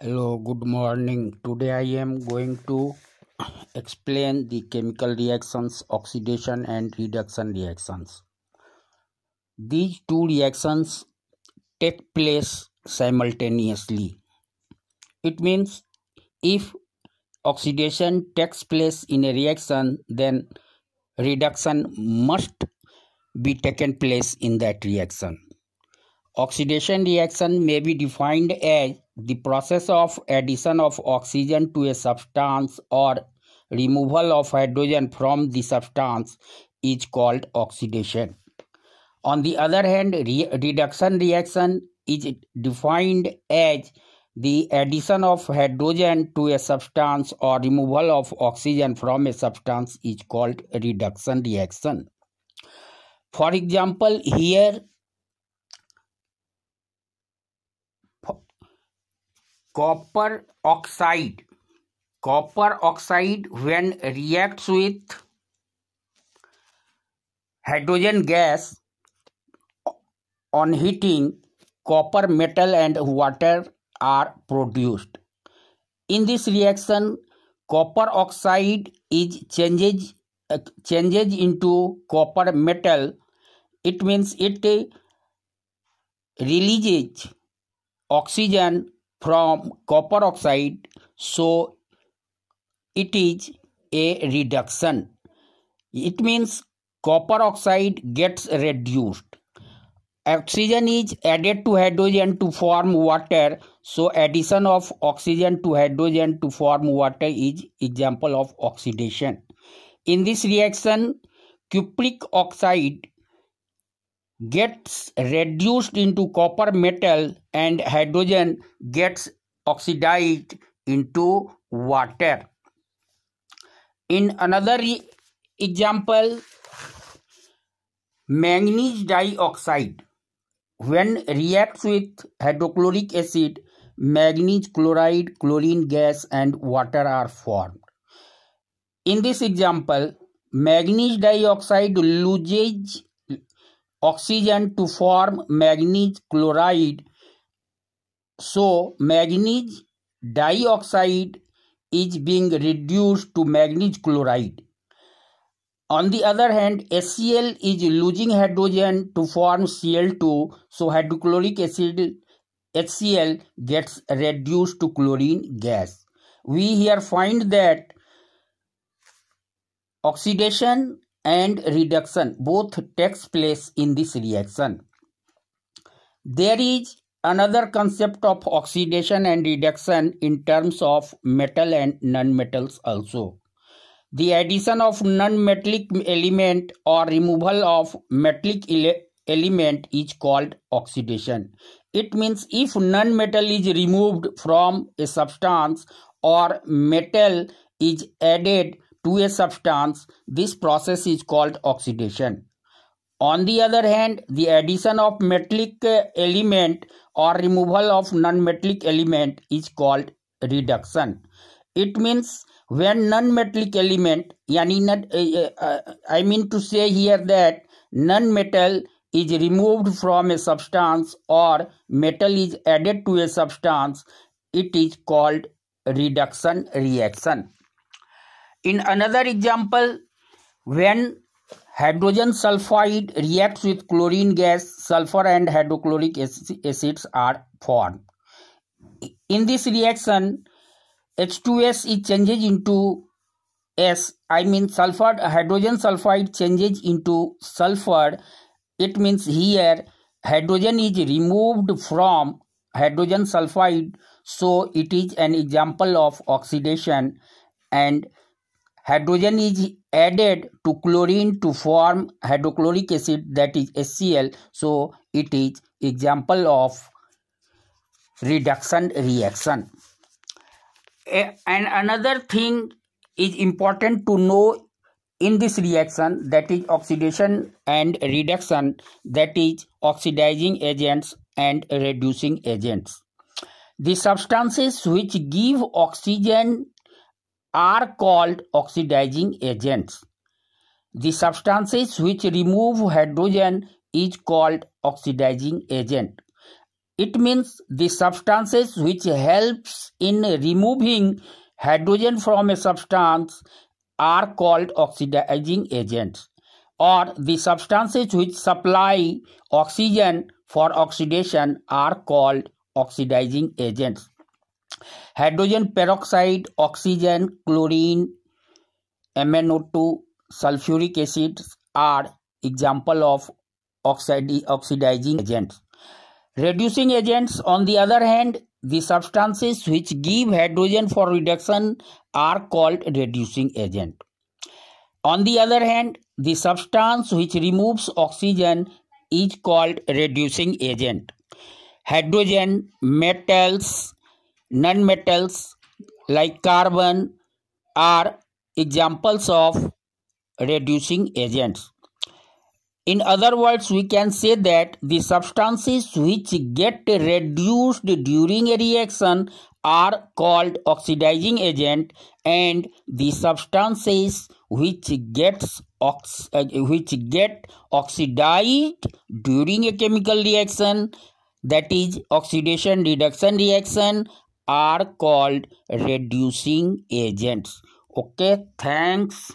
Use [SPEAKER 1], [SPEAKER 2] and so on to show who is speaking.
[SPEAKER 1] Hello, good morning. Today I am going to explain the chemical reactions, oxidation and reduction reactions. These two reactions take place simultaneously. It means if oxidation takes place in a reaction, then reduction must be taken place in that reaction. Oxidation reaction may be defined as the process of addition of oxygen to a substance or removal of hydrogen from the substance is called oxidation. On the other hand, reduction reaction is defined as the addition of hydrogen to a substance or removal of oxygen from a substance is called reduction reaction. For example, here copper oxide when reacts with hydrogen gas on heating, copper metal and water are produced. In this reaction, copper oxide is changes into copper metal. It means it releases oxygen from copper oxide, so it is a reduction. It means copper oxide gets reduced. Oxygen is added to hydrogen to form water, so addition of oxygen to hydrogen to form water is example of oxidation. In this reaction, cupric oxide gets reduced into copper metal and hydrogen gets oxidized into water. In another example, manganese dioxide when reacts with hydrochloric acid, manganese chloride, chlorine gas and water are formed. In this example, manganese dioxide loses oxygen to form manganese chloride, so manganese dioxide is being reduced to manganese chloride. On the other hand, HCl is losing hydrogen to form Cl2, so hydrochloric acid HCl gets reduced to chlorine gas. We here find that oxidation and reduction both takes place in this reaction. There is another concept of oxidation and reduction in terms of metal and non-metals also. The addition of non-metallic element or removal of metallic element is called oxidation. It means if non-metal is removed from a substance or metal is added to a substance, this process is called oxidation. On the other hand, the addition of metallic element or removal of non-metallic element is called reduction. It means when non-metallic element, I mean to say here that non-metal is removed from a substance or metal is added to a substance, it is called reduction reaction. In another example, when hydrogen sulfide reacts with chlorine gas, sulfur and hydrochloric acids are formed. In this reaction, H2S is changes into sulfur, hydrogen sulfide changes into sulfur. It means here hydrogen is removed from hydrogen sulfide, so it is an example of oxidation, and hydrogen is added to chlorine to form hydrochloric acid, that is HCl, so it is example of reduction reaction. And another thing is important to know in this reaction, that is oxidation and reduction, that is oxidizing agents and reducing agents. The substances which give oxygen are called oxidizing agents. The substances which remove hydrogen is called oxidizing agent. It means the substances which helps in removing hydrogen from a substance are called oxidizing agents, or the substances which supply oxygen for oxidation are called oxidizing agents. Hydrogen peroxide, oxygen, chlorine, MnO2, sulfuric acid are example of oxidizing agents. Reducing agents, on the other hand, the substances which give hydrogen for reduction are called reducing agent. On the other hand, the substance which removes oxygen is called reducing agent. Hydrogen, metals, non-metals like carbon are examples of reducing agents. In other words, we can say that the substances which get reduced during a reaction are called oxidizing agent, and the substances which get oxidized during a chemical reaction, that is oxidation reduction reaction, are called reducing agents. Okay, thanks.